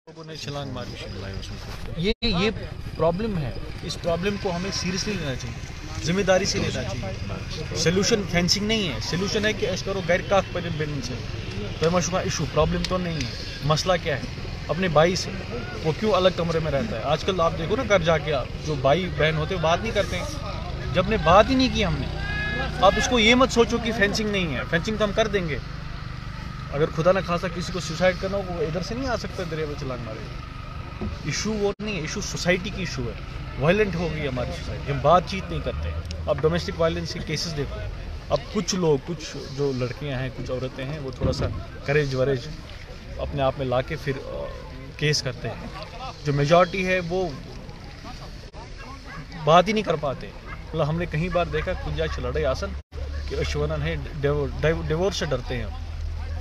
लोगों ने छलांग मारी। ये प्रॉब्लम है। इस प्रॉब्लम को हमें सीरियसली लेना चाहिए, जिम्मेदारी से लेना चाहिए। सोल्यूशन फेंसिंग नहीं है, सोल्यूशन है कि ऐसा करो गैर काक पर बिन से तो मशुका इशू प्रॉब्लम तो नहीं है। मसला क्या है, अपने भाई से वो क्यों अलग कमरे में रहता है। आजकल आप देखो ना, घर जाके आप जो भाई बहन होते हैं बात नहीं करते हैं। जब ने बात ही नहीं की हमने, आप उसको ये मत सोचो कि फेंसिंग नहीं है। फेंसिंग तो हम कर देंगे। अगर खुदा ना खासा किसी को सुसाइड करना हो, वो इधर से नहीं आ सकता दरिया में छलांग मारे। इशू वो नहीं है, इशू सोसाइटी की इशू है। वायलेंट हो गई हमारी सोसाइटी, हम बातचीत नहीं करते। अब डोमेस्टिक वायलेंस के केसेस देखो। अब कुछ लोग, कुछ जो लड़कियां हैं, कुछ औरतें हैं, वो थोड़ा सा करेज वरेज अपने आप में लाके फिर केस करते हैं। जो मेजॉरिटी है वो बात ही नहीं कर पाते। मतलब हमने कहीं बार देखा गुंजाइश लड़ाई आसन कि अश्वनन है डिवोर्स से डरते हैं,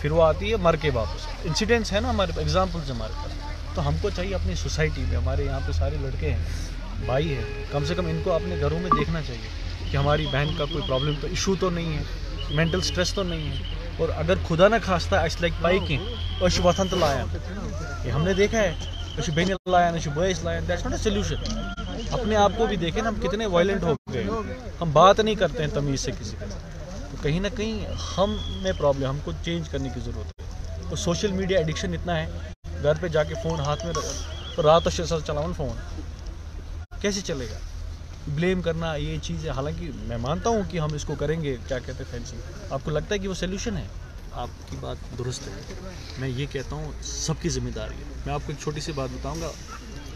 फिर वो आती है मर के वापस। इंसिडेंट्स है ना हमारे, एग्जाम्पल्स हमारे पास। तो हमको चाहिए अपनी सोसाइटी में, हमारे यहाँ पे सारे लड़के हैं, भाई हैं, कम से कम इनको अपने घरों में देखना चाहिए कि हमारी बहन का कोई प्रॉब्लम तो इशू तो नहीं है, मेंटल स्ट्रेस तो नहीं है। और अगर खुदा ना खास्ता इट्स लाइक बाइकिंग और वतन तो लाया, ये हमने देखा है, बहन लाया ना बॉयज लाया, दैट्स नॉट अ सोल्यूशन। अपने आप को भी देखें ना, हम कितने वायलेंट हो गए। हम बात नहीं करते हैं तमीज़ से किसी के साथ। तो कहीं ना कहीं हम में प्रॉब्लम, हमको चेंज करने की ज़रूरत है। तो सोशल मीडिया एडिक्शन इतना है, घर पे जाके फ़ोन हाथ में तो रात और चलाओ फ़ोन, कैसे चलेगा। ब्लेम करना ये चीज़ है। हालांकि मैं मानता हूँ कि हम इसको करेंगे, क्या कहते हैं फेंसिंग। आपको लगता है कि वो सोल्यूशन है? आपकी बात दुरुस्त है। मैं ये कहता हूँ सबकी जिम्मेदारी है। मैं आपको एक छोटी सी बात बताऊँगा।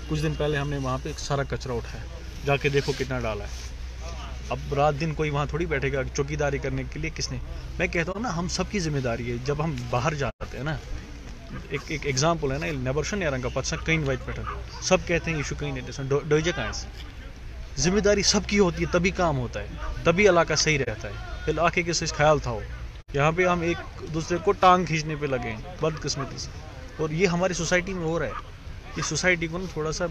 कुछ दिन पहले हमने वहाँ पे सारा कचरा उठाया, जाके देखो कितना डाला है। अब रात दिन कोई वहाँ थोड़ी बैठेगा चौकीदारी करने के लिए, किसने। मैं कहता हूँ ना, हम सबकी जिम्मेदारी है। जब हम बाहर जाते हैं ना, एक एग्जाम्पल है ना, नेबरशन यारंगा पत्सा कहीं वाइट पैटर्न सब कहते हैं इशू कहीं नहीं डोजे कहाँ से। जिम्मेदारी सबकी होती है, तभी काम होता है, तभी इलाका सही रहता है। फिर आके किसी ख्याल था हो, यहाँ पे हम एक दूसरे को टांग खींचने पे लगे हैं बदकिस्मती से। और ये हमारी सोसाइटी में हो रहा है। इस सोसाइटी को ना थोड़ा सा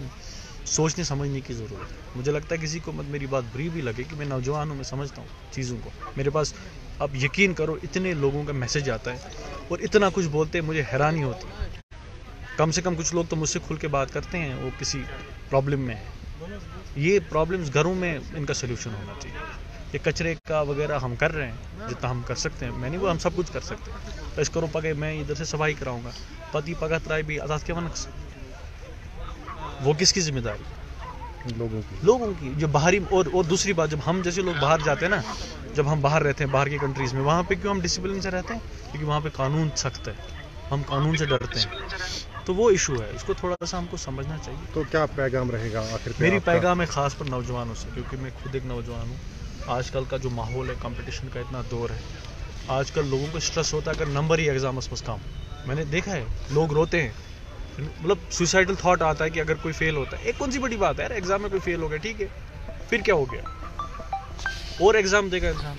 सोचने समझने की ज़रूरत है। मुझे लगता है किसी को मत मेरी बात बुरी भी लगे कि मैं नौजवान हूँ, मैं समझता हूँ चीज़ों को। मेरे पास अब यकीन करो इतने लोगों का मैसेज आता है और इतना कुछ बोलते हैं, मुझे हैरानी होती है। कम से कम कुछ लोग तो मुझसे खुल के बात करते हैं, वो किसी प्रॉब्लम में है। ये प्रॉब्लम्स घरों में इनका सोल्यूशन होना चाहिए। ये कचरे का वगैरह हम कर रहे हैं जितना हम कर सकते हैं। मैं नहीं वो हम सब कुछ कर सकते हैं। तो इस करो पगे मैं इधर से सफाई कराऊंगा, पति पगा त्राई भी आजाद के वन, वो किसकी जिम्मेदारी? लोगों की जो बाहरी। और दूसरी बात, जब हम जैसे लोग बाहर जाते हैं ना, जब हम बाहर रहते हैं बाहर की कंट्रीज़ में, वहाँ पे क्यों हम डिसिप्लिन से रहते हैं? क्योंकि वहाँ पे कानून सख्त है, हम कानून से डरते हैं। तो वो इशू है, इसको थोड़ा सा हमको समझना चाहिए। तो क्या पैगाम रहेगा आखिर? मेरी पैगाम है खास पर नौजवानों से, क्योंकि मैं खुद एक नौजवान हूँ। आजकल का जो माहौल है, कंपटीशन का इतना दौर है, आजकल लोगों को स्ट्रेस होता है अगर नंबर ही एग्जाम बस काम। मैंने देखा है लोग रोते हैं, मतलब सुसाइडल थॉट आता है कि अगर कोई फेल होता है। एक कौन सी बड़ी बात है यार, एग्जाम में कोई फेल हो गया, ठीक है, फिर क्या हो गया, और एग्जाम देगा इंसान।